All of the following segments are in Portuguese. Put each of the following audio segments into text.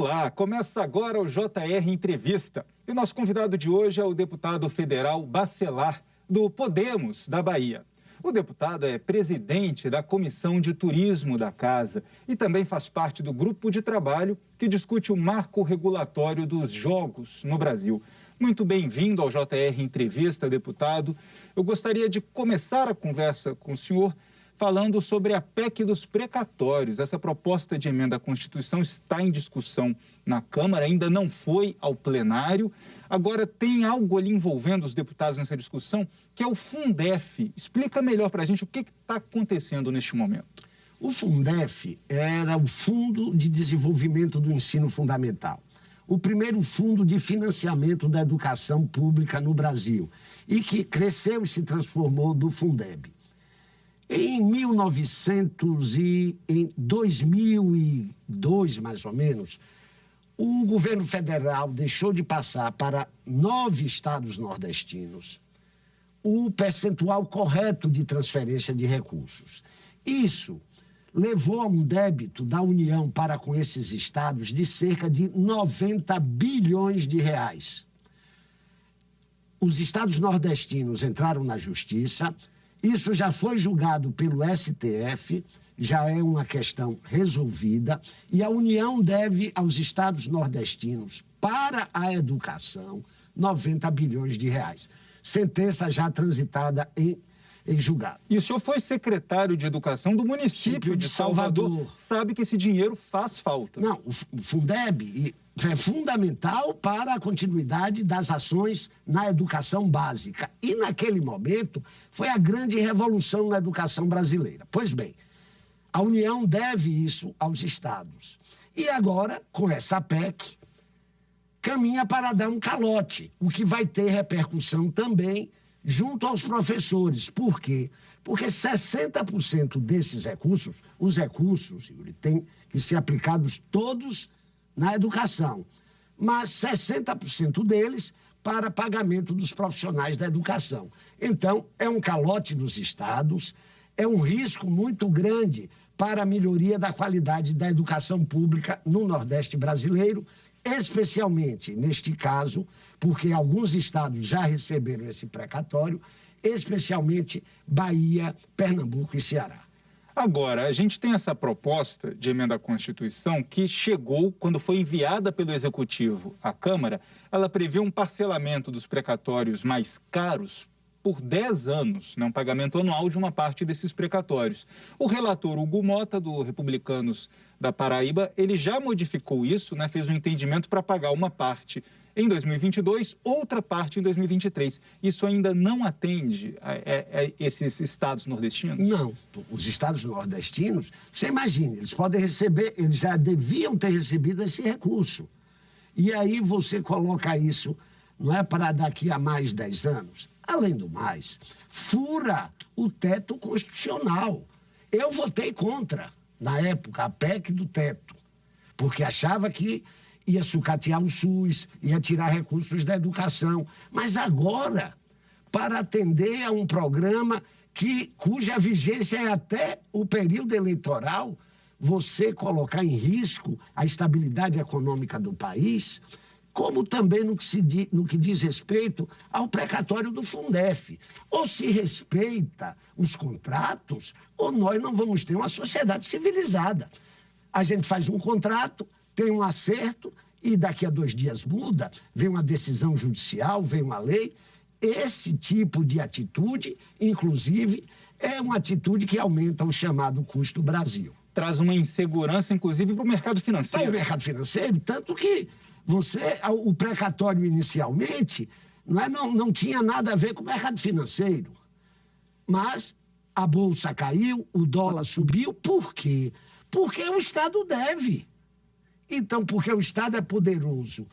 Olá, começa agora o JR Entrevista. E o nosso convidado de hoje é o deputado federal Bacelar, do Podemos, da Bahia. O deputado é presidente da Comissão de Turismo da Casa e também faz parte do grupo de trabalho que discute o marco regulatório dos jogos no Brasil. Muito bem-vindo ao JR Entrevista, deputado. Eu gostaria de começar a conversa com o senhor falando sobre a PEC dos precatórios. Essa proposta de emenda à Constituição está em discussão na Câmara, ainda não foi ao plenário. Agora tem algo ali envolvendo os deputados nessa discussão, que é o Fundef. Explica melhor para a gente o que está acontecendo neste momento. O Fundef era o Fundo de Desenvolvimento do Ensino Fundamental, o primeiro fundo de financiamento da educação pública no Brasil, e que cresceu e se transformou no Fundeb. Em 2002, mais ou menos, o governo federal deixou de passar para 9 estados nordestinos o percentual correto de transferência de recursos. Isso levou a um débito da União para com esses estados de cerca de 90 bilhões de reais. Os estados nordestinos entraram na justiça. Isso já foi julgado pelo STF, já é uma questão resolvida, e a União deve aos estados nordestinos, para a educação, 90 bilhões de reais. Sentença já transitada em julgado. E o senhor foi secretário de Educação do município de Salvador. Sabe que esse dinheiro faz falta. Não, o Fundeb é fundamental para a continuidade das ações na educação básica. E, naquele momento, foi a grande revolução na educação brasileira. Pois bem, a União deve isso aos estados. E agora, com essa PEC, caminha para dar um calote, o que vai ter repercussão também junto aos professores. Por quê? Porque 60% desses recursos, os recursos, Yuri, têm que ser aplicados todos na educação, mas 60% deles para pagamento dos profissionais da educação. Então, é um calote nos estados, é um risco muito grande para a melhoria da qualidade da educação pública no Nordeste brasileiro, especialmente, neste caso, porque alguns estados já receberam esse precatório, especialmente Bahia, Pernambuco e Ceará. Agora, a gente tem essa proposta de emenda à Constituição que chegou, quando foi enviada pelo Executivo à Câmara, ela prevê um parcelamento dos precatórios mais caros por 10 anos, né, um pagamento anual de uma parte desses precatórios. O relator Hugo Mota, do Republicanos da Paraíba, ele já modificou isso, né, fez um entendimento para pagar uma parte em 2022, outra parte em 2023. Isso ainda não atende a esses estados nordestinos? Não. Os estados nordestinos, você imagina, eles podem receber, eles já deviam ter recebido esse recurso. E aí você coloca isso, não é para daqui a mais 10 anos? Além do mais, fura o teto constitucional. Eu votei contra, na época, a PEC do teto, porque achava que ia sucatear o SUS, ia tirar recursos da educação. Mas agora, para atender a um programa cuja vigência é até o período eleitoral, você colocar em risco a estabilidade econômica do país, como também no que diz respeito ao precatório do Fundef. Ou se respeita os contratos, ou nós não vamos ter uma sociedade civilizada. A gente faz um contrato, tem um acerto, e daqui a 2 dias muda, vem uma decisão judicial, vem uma lei. Esse tipo de atitude, inclusive, é uma atitude que aumenta o chamado custo Brasil. Traz uma insegurança, inclusive, para o mercado financeiro. Para o mercado financeiro, tanto que o precatório inicialmente não tinha nada a ver com o mercado financeiro. Mas a bolsa caiu, o dólar subiu. Por quê? Porque o Estado deve. Então, porque o Estado é poderoso,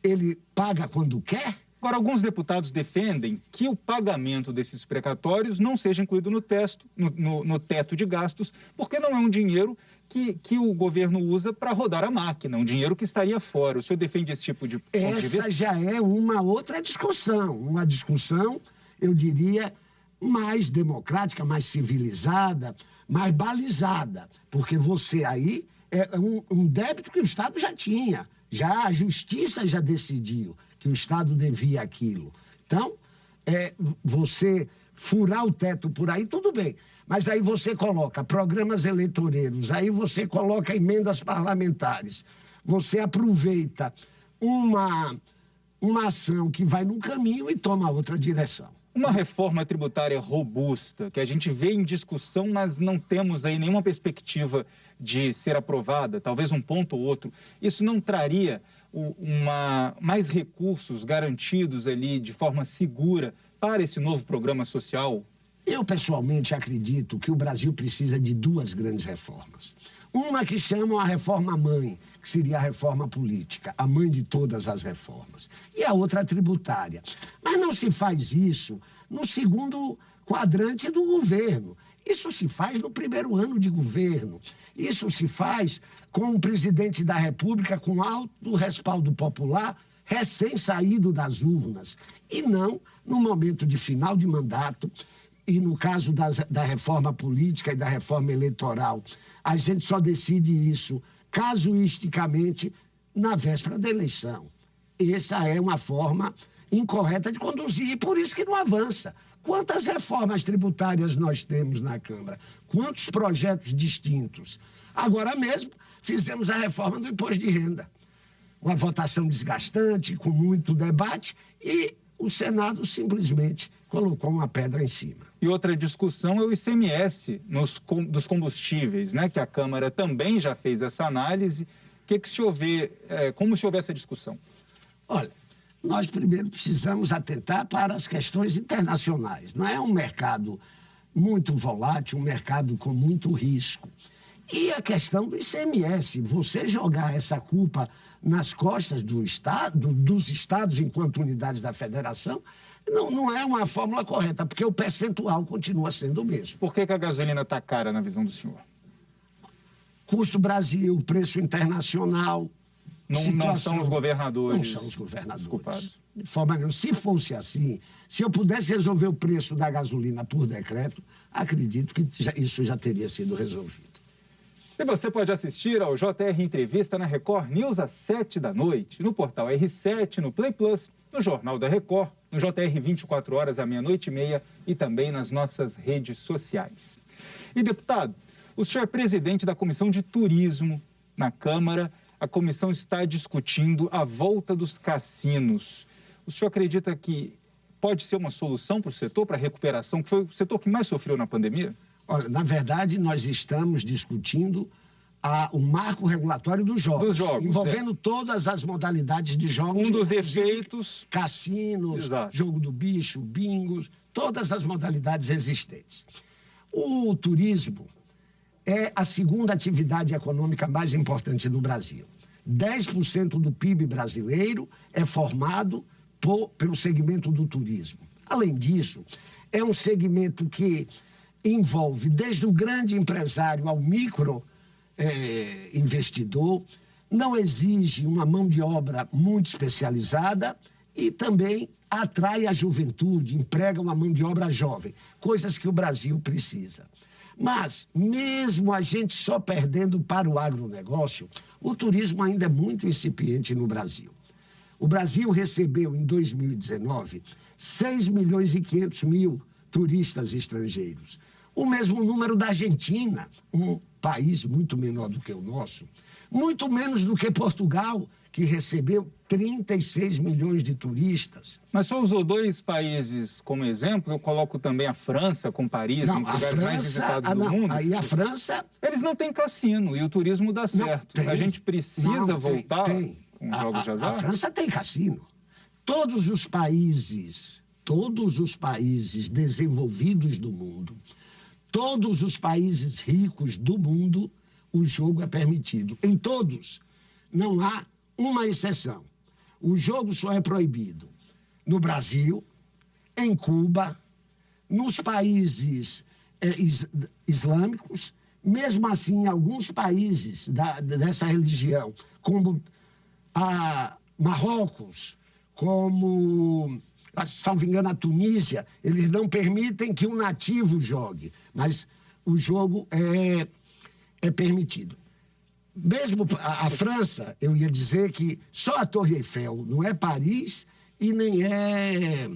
ele paga quando quer? Agora, alguns deputados defendem que o pagamento desses precatórios não seja incluído no teto de gastos, porque não é um dinheiro que o governo usa para rodar a máquina, um dinheiro que estaria fora. O senhor defende esse tipo de ponto de vista? Essa já é uma outra discussão, eu diria, mais democrática, mais civilizada, mais balizada, porque você aí um débito que o Estado já tinha. Já a Justiça já decidiu que o Estado devia aquilo. Então, você furar o teto por aí, tudo bem. Mas aí você coloca programas eleitoreiros, aí você coloca emendas parlamentares, você aproveita uma ação que vai num caminho e toma outra direção. Uma reforma tributária robusta, que a gente vê em discussão, mas não temos aí nenhuma perspectiva de ser aprovada, talvez um ponto ou outro, isso não traria mais recursos garantidos ali de forma segura para esse novo programa social? Eu, pessoalmente, acredito que o Brasil precisa de duas grandes reformas. Uma que chamam a reforma mãe, que seria a reforma política, a mãe de todas as reformas. E a outra a tributária. Mas não se faz isso no segundo quadrante do governo. Isso se faz no primeiro ano de governo. Isso se faz com o presidente da República com alto respaldo popular, recém-saído das urnas. E não no momento de final de mandato. E no caso da reforma política e da reforma eleitoral, a gente só decide isso casuisticamente na véspera da eleição. Essa é uma forma incorreta de conduzir e por isso que não avança. Quantas reformas tributárias nós temos na Câmara? Quantos projetos distintos? Agora mesmo fizemos a reforma do imposto de renda. Uma votação desgastante, com muito debate, e o Senado simplesmente colocou uma pedra em cima. E outra discussão é o ICMS dos combustíveis, né? Que a Câmara também já fez essa análise. Como se houver essa discussão? Olha, nós primeiro precisamos atentar para as questões internacionais. Não é um mercado muito volátil, um mercado com muito risco. E a questão do ICMS, você jogar essa culpa nas costas dos estados enquanto unidades da federação, não é uma fórmula correta, porque o percentual continua sendo o mesmo. Por que a gasolina está cara na visão do senhor? Custo Brasil, preço internacional. Não são os governadores. Não são os governadores. Culpados. De forma nenhuma. Se fosse assim, se eu pudesse resolver o preço da gasolina por decreto, acredito que isso já teria sido resolvido. E você pode assistir ao JR Entrevista na Record News às 19h, no portal R7, no Play Plus, no Jornal da Record, no JR 24 horas à 00h30 e também nas nossas redes sociais. E, deputado, o senhor é presidente da Comissão de Turismo na Câmara. A comissão está discutindo a volta dos cassinos. O senhor acredita que pode ser uma solução para o setor, para a recuperação, que foi o setor que mais sofreu na pandemia? Olha, na verdade, nós estamos discutindo o marco regulatório dos jogos, envolvendo todas as modalidades de jogos. Um dos efeitos... Cassinos, Exato. Jogo do bicho, bingos, todas as modalidades existentes. O turismo é a segunda atividade econômica mais importante do Brasil. 10% do PIB brasileiro é formado pelo segmento do turismo. Além disso, é um segmento que envolve desde o grande empresário ao micro investidor, não exige uma mão de obra muito especializada e também atrai a juventude, emprega uma mão de obra jovem, coisas que o Brasil precisa. Mas, mesmo a gente só perdendo para o agronegócio, o turismo ainda é muito incipiente no Brasil. O Brasil recebeu, em 2019, 6.500.000 turistas estrangeiros. O mesmo número da Argentina, um país muito menor do que o nosso, muito menos do que Portugal, que recebeu 36 milhões de turistas. Mas só usou dois países como exemplo, eu coloco também a França com Paris, um dos lugares mais visitados do mundo. Aí a França... Eles não têm cassino e o turismo dá certo. A gente precisa voltar com os jogos de azar? A França tem cassino. Todos os países desenvolvidos do mundo, todos os países ricos do mundo, o jogo é permitido. Em todos, não há uma exceção. O jogo só é proibido no Brasil, em Cuba, nos países islâmicos, mesmo assim, em alguns países dessa religião, como Marrocos, como, salvo engano, a Tunísia, eles não permitem que um nativo jogue, mas o jogo é permitido. Mesmo a França, eu ia dizer que só a Torre Eiffel, não é Paris e nem é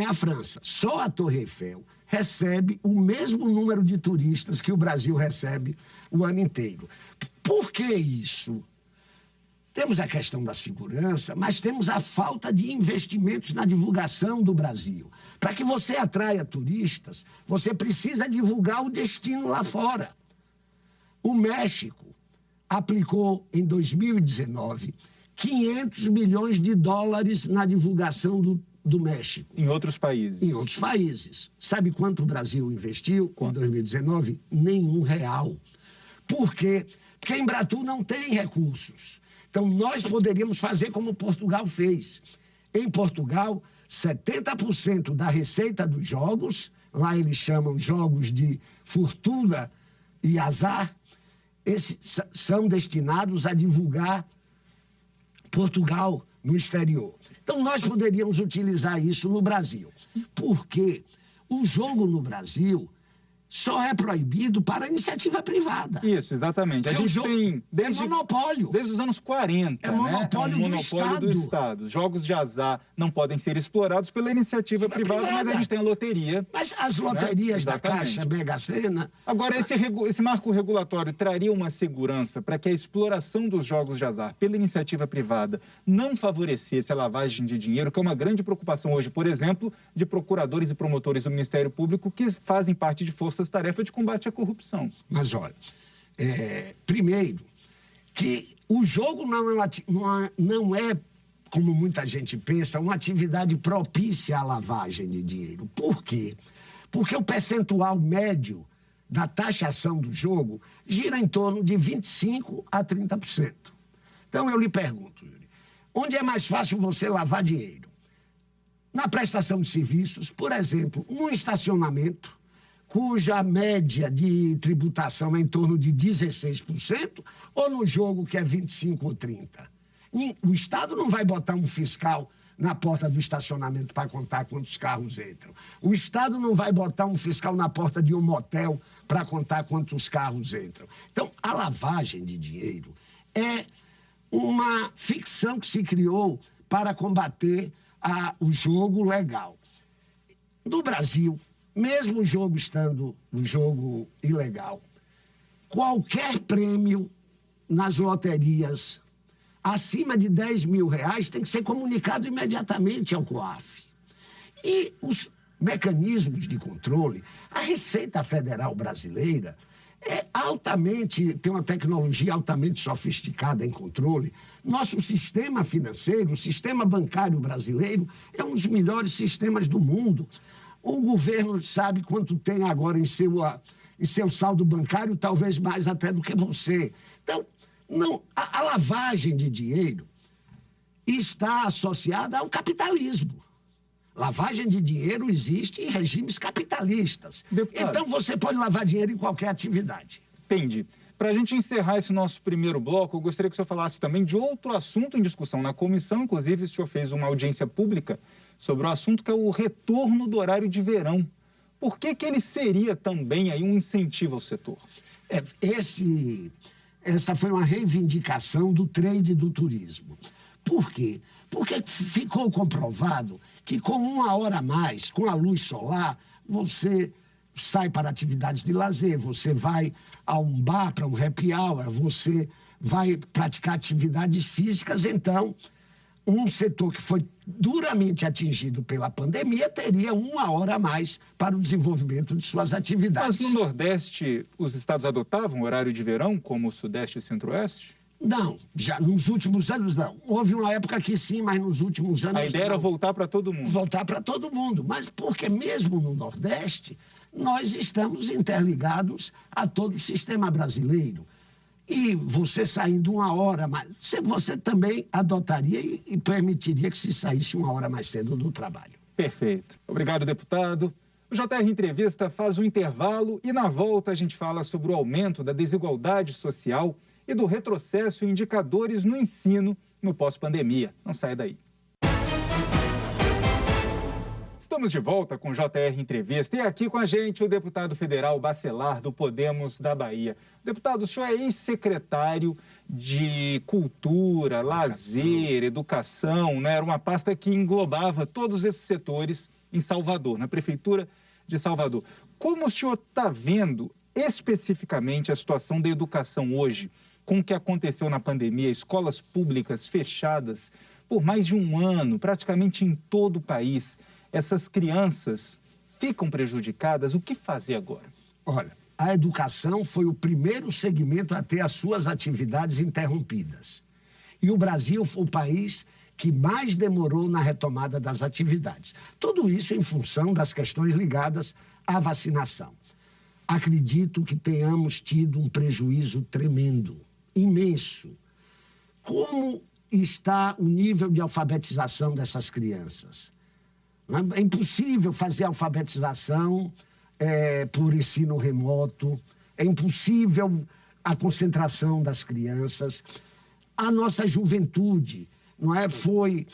a França. Só a Torre Eiffel recebe o mesmo número de turistas que o Brasil recebe o ano inteiro. Por que isso? Temos a questão da segurança, mas temos a falta de investimentos na divulgação do Brasil. Para que você atraia turistas, você precisa divulgar o destino lá fora. O México aplicou, em 2019, 500 milhões de dólares na divulgação do México. Em outros países? Em outros países. Sabe quanto o Brasil investiu em 2019? Nenhum real. Por quê? Porque a Embratur não tem recursos. Então, nós poderíamos fazer como Portugal fez. Em Portugal, 70% da receita dos jogos, lá eles chamam jogos de fortuna e azar, esses são destinados a divulgar Portugal no exterior. Então, nós poderíamos utilizar isso no Brasil. Porque o jogo no Brasil só é proibido para a iniciativa privada. Isso, exatamente. A gente tem é monopólio. Desde os anos 40, é monopólio, né? É um monopólio do Estado. Jogos de azar não podem ser explorados pela iniciativa privada, mas a gente tem a loteria. Mas as loterias, né? Da Caixa, Mega Sena... Agora, esse marco regulatório traria uma segurança para que a exploração dos jogos de azar pela iniciativa privada não favorecesse a lavagem de dinheiro, que é uma grande preocupação hoje, por exemplo, de procuradores e promotores do Ministério Público que fazem parte de forças-tarefa de combate à corrupção. Mas, olha, primeiro, que o jogo não é, como muita gente pensa, uma atividade propícia à lavagem de dinheiro. Por quê? Porque o percentual médio da taxação do jogo gira em torno de 25% a 30%. Então, eu lhe pergunto, Yuri, onde é mais fácil você lavar dinheiro? Na prestação de serviços, por exemplo, no estacionamento, cuja média de tributação é em torno de 16%, ou no jogo que é 25% ou 30%. O Estado não vai botar um fiscal na porta do estacionamento para contar quantos carros entram. O Estado não vai botar um fiscal na porta de um motel para contar quantos carros entram. Então, a lavagem de dinheiro é uma ficção que se criou para combater o jogo legal. No Brasil, mesmo o jogo estando um jogo ilegal, qualquer prêmio nas loterias acima de R$10 mil tem que ser comunicado imediatamente ao COAF. E os mecanismos de controle, a Receita Federal Brasileira tem uma tecnologia altamente sofisticada em controle. Nosso sistema financeiro, o sistema bancário brasileiro, é um dos melhores sistemas do mundo. O governo sabe quanto tem agora em seu saldo bancário, talvez mais até do que você. Então, a lavagem de dinheiro está associada ao capitalismo. Lavagem de dinheiro existe em regimes capitalistas. Deputado, então, você pode lavar dinheiro em qualquer atividade. Entendi. Para a gente encerrar esse nosso primeiro bloco, eu gostaria que o senhor falasse também de outro assunto em discussão na comissão. Inclusive, o senhor fez uma audiência pública sobre o assunto, que é o retorno do horário de verão. Por que ele seria também aí um incentivo ao setor? Essa foi uma reivindicação do trade do turismo. Por quê? Porque ficou comprovado que com 1 hora a mais, com a luz solar, você sai para atividades de lazer, você vai a um bar para um happy hour, você vai praticar atividades físicas. Então, um setor que foi duramente atingido pela pandemia teria 1 hora a mais para o desenvolvimento de suas atividades. Mas no Nordeste, os estados adotavam horário de verão, como o Sudeste e Centro-Oeste? Não, já nos últimos anos não. Houve uma época que sim, mas nos últimos anos não. A ideia era voltar para todo mundo. Voltar para todo mundo, mas porque mesmo no Nordeste, nós estamos interligados a todo o sistema brasileiro. E você saindo 1 hora mais, você também adotaria e permitiria que se saísse 1 hora mais cedo do trabalho. Perfeito. Obrigado, deputado. O JR Entrevista faz um intervalo e, na volta, a gente fala sobre o aumento da desigualdade social e do retrocesso em indicadores no ensino no pós-pandemia. Não saia daí. Estamos de volta com o JR Entrevista e aqui com a gente o deputado federal Bacelar, do Podemos da Bahia. Deputado, o senhor é ex-secretário de Cultura, Lazer, Educação, né? Era uma pasta que englobava todos esses setores em Salvador, na Prefeitura de Salvador. Como o senhor está vendo especificamente a situação da educação hoje, com o que aconteceu na pandemia, escolas públicas fechadas por mais de um ano, praticamente em todo o país? Essas crianças ficam prejudicadas, o que fazer agora? Olha, a educação foi o primeiro segmento a ter as suas atividades interrompidas. E o Brasil foi o país que mais demorou na retomada das atividades. Tudo isso em função das questões ligadas à vacinação. Acredito que tenhamos tido um prejuízo tremendo, imenso. Como está o nível de alfabetização dessas crianças? É impossível fazer alfabetização por ensino remoto, é impossível a concentração das crianças. A nossa juventude, não é, foi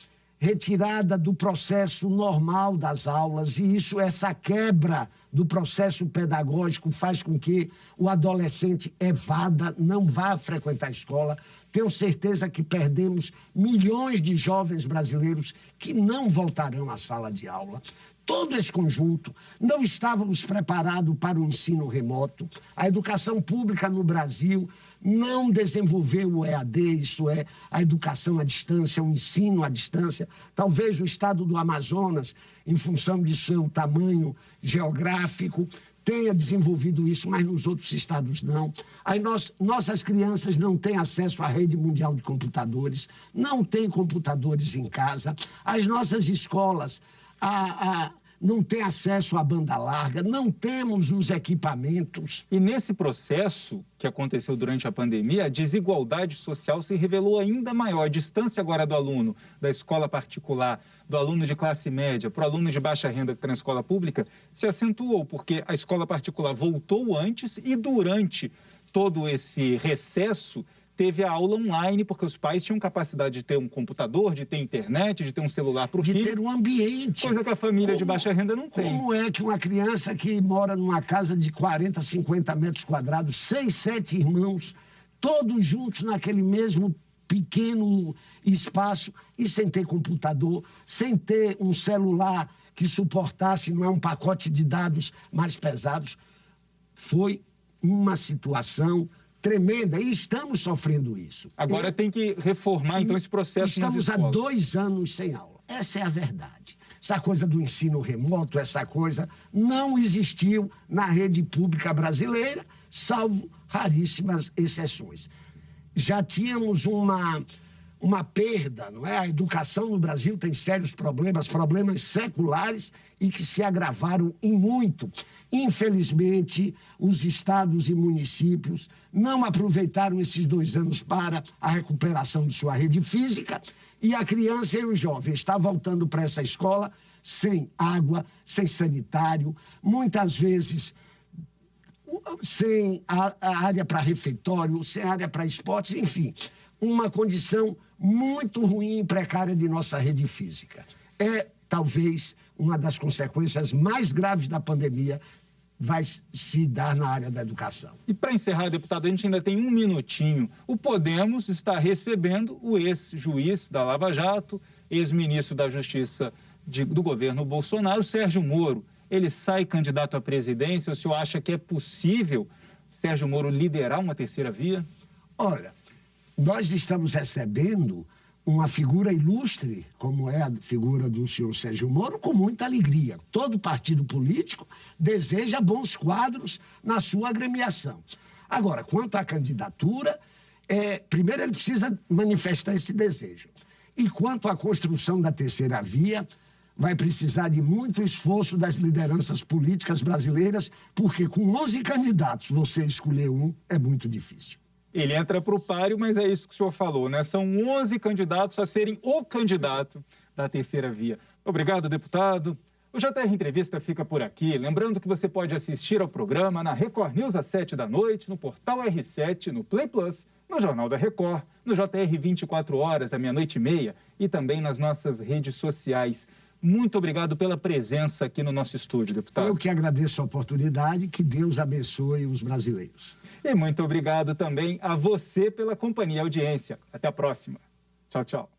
retirada do processo normal das aulas, e essa quebra do processo pedagógico faz com que o adolescente evada, não vá frequentar a escola. Tenho certeza que perdemos milhões de jovens brasileiros que não voltarão à sala de aula. Todo esse conjunto, não estávamos preparados para o ensino remoto. A educação pública no Brasil não desenvolveu o EAD, isto é, a educação à distância, o ensino à distância. Talvez o estado do Amazonas, em função de seu tamanho geográfico, tenha desenvolvido isso, mas nos outros estados não. Aí nossas crianças não têm acesso à rede mundial de computadores, não têm computadores em casa. As nossas escolas não têm acesso à banda larga, não temos os equipamentos. E nesse processo que aconteceu durante a pandemia, a desigualdade social se revelou ainda maior. A distância agora do aluno da escola particular, do aluno de classe média para o aluno de baixa renda que está na escola pública, se acentuou, porque a escola particular voltou antes e durante todo esse recesso teve a aula online, porque os pais tinham capacidade de ter um computador, de ter internet, de ter um celular para o filho. De ter um ambiente. Coisa que a família de baixa renda não tem. Como é que uma criança que mora numa casa de 40, 50 metros quadrados, 6, 7 irmãos, todos juntos naquele mesmo pequeno espaço e sem ter computador, sem ter um celular que suportasse, não é um pacote de dados mais pesados, foi uma situação tremenda, e estamos sofrendo isso. Agora tem que reformar, então, esse processo nas escolas. Estamos há 2 anos sem aula. Essa é a verdade. Essa coisa do ensino remoto, essa coisa não existiu na rede pública brasileira, salvo raríssimas exceções. Já tínhamos uma perda, não é? A educação no Brasil tem sérios problemas seculares e que se agravaram em muito. Infelizmente, os estados e municípios não aproveitaram esses 2 anos para a recuperação de sua rede física, e a criança e o jovem está voltando para essa escola sem água, sem sanitário, muitas vezes sem a área para refeitório, sem área para esportes, enfim, uma condição muito ruim e precária de nossa rede física. É, talvez, uma das consequências mais graves da pandemia vai se dar na área da educação. E para encerrar, deputado, a gente ainda tem 1 minutinho. O Podemos está recebendo o ex-juiz da Lava Jato, ex-ministro da Justiça do governo Bolsonaro, Sérgio Moro. Ele sai candidato à presidência. O senhor acha que é possível Sérgio Moro liderar uma terceira via? Olha, nós estamos recebendo uma figura ilustre, como é a figura do senhor Sérgio Moro, com muita alegria. Todo partido político deseja bons quadros na sua agremiação. Agora, quanto à candidatura, primeiro ele precisa manifestar esse desejo. E quanto à construção da terceira via, vai precisar de muito esforço das lideranças políticas brasileiras, porque com 11 candidatos, você escolher um é muito difícil. Ele entra para o páreo, mas é isso que o senhor falou, né? São 11 candidatos a serem o candidato da terceira via. Obrigado, deputado. O JR Entrevista fica por aqui. Lembrando que você pode assistir ao programa na Record News às 7h, no portal R7, no Play Plus, no Jornal da Record, no JR 24 horas, à 00h30 e também nas nossas redes sociais. muito obrigado pela presença aqui no nosso estúdio, deputado. Eu que agradeço a oportunidade, que Deus abençoe os brasileiros. E muito obrigado também a você pela companhia e audiência. Até a próxima. Tchau, tchau.